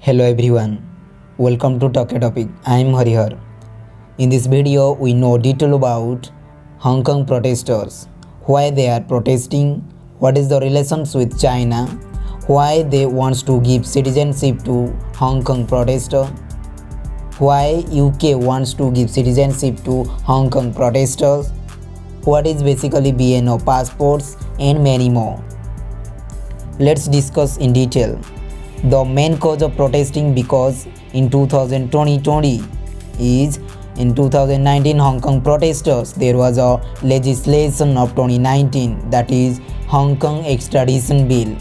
Hello everyone, welcome to Talk a Topic. I am Harihar. In this video, we know detail about Hong Kong protesters, why they are protesting, what is the relations with China, why they wants to give citizenship to Hong Kong protester, why UK wants to give citizenship to Hong Kong protesters, what is basically BNO passports, and many more. Let's discuss in detail. The main cause of protesting because in 2020 is in 2019 Hong Kong protesters there was a legislation of 2019, that is Hong Kong extradition bill.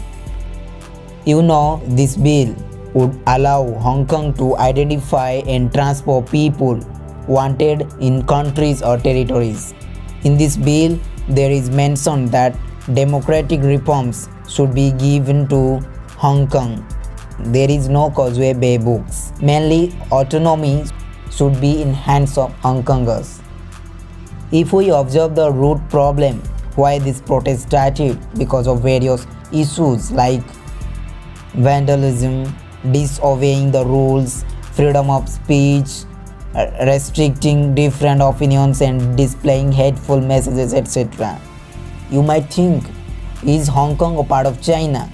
You know, this bill would allow Hong Kong to identify and transfer people wanted in countries or territories. In this bill there is mention that democratic reforms should be given to Hong Kong. There is no Causeway Bay books. Mainly autonomy should be in hands of Hong Kongers. If we observe the root problem why this protest started, because of various issues like vandalism, disobeying the rules, freedom of speech, restricting different opinions and displaying hateful messages, etc. You might think, is Hong Kong a part of China?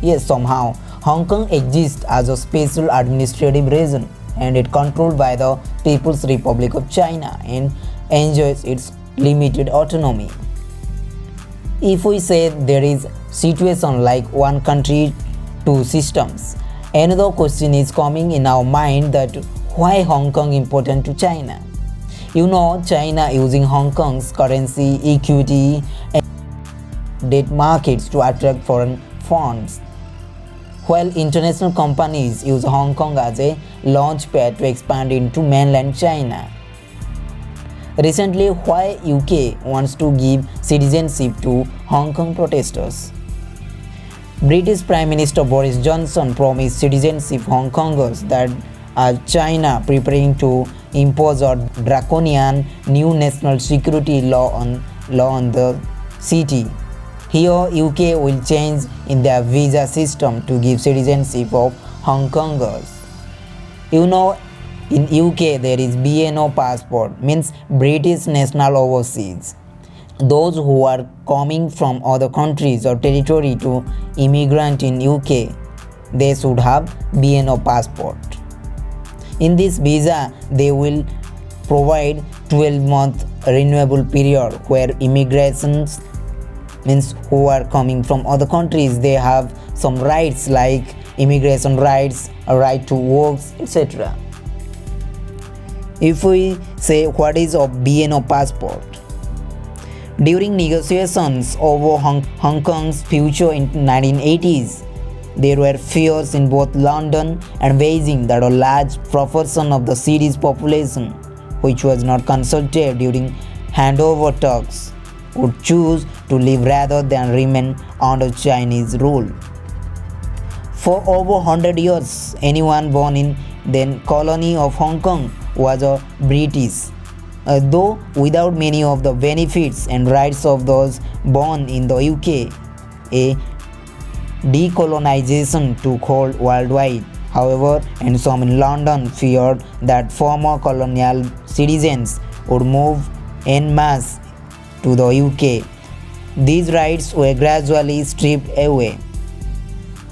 Yes, somehow. Hong Kong exists as a special administrative region and it controlled by the People's Republic of China and enjoys its limited autonomy. If we say there is situation like one country, two systems, another question is coming in our mind, that why Hong Kong important to China? You know, China using Hong Kong's currency, equity and debt markets to attract foreign funds, while international companies use Hong Kong as a launchpad to expand into mainland China. Recently, why UK wants to give citizenship to Hong Kong protesters? British Prime Minister Boris Johnson promised citizenship Hong Kongers that as China preparing to impose a draconian new national security law on the city. Here, UK will change in their visa system to give citizenship of Hong Kongers. You know, in UK there is BNO passport, means British National Overseas. Those who are coming from other countries or territory to immigrant in UK, they should have BNO passport. In this visa, they will provide 12-month renewable period where immigrations, means who are coming from other countries, they have some rights like immigration rights, a right to work, etc. If we say what is a BNO passport, during negotiations over Hong Kong's future in 1980s, there were fears in both London and Beijing that a large proportion of the city's population, which was not consulted during handover talks, would choose to live rather than remain under Chinese rule. For over 100 years, anyone born in then colony of Hong Kong was a British, though without many of the benefits and rights of those born in the UK. A decolonization took hold worldwide, however, and some in London feared that former colonial citizens would move en masse to the UK. These rights were gradually stripped away.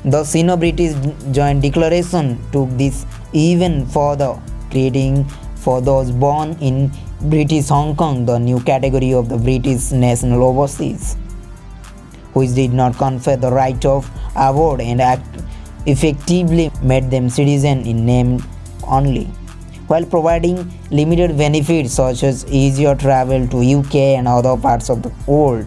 The Sino-British Joint Declaration took this even further, creating for those born in British Hong Kong the new category of the British National Overseas, which did not confer the right of abode and effectively made them citizens in name only, while providing limited benefits such as easier travel to UK and other parts of the world.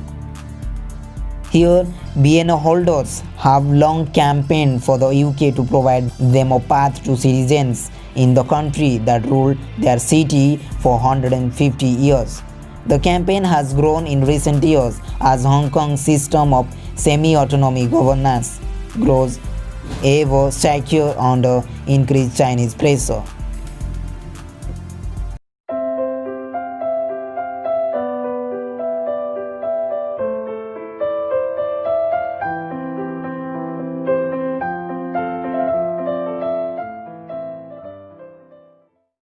Here, BNO holders have long campaigned for the UK to provide them a path to citizens in the country that ruled their city for 150 years. The campaign has grown in recent years as Hong Kong's system of semi-autonomy governance grows ever secure under increased Chinese pressure.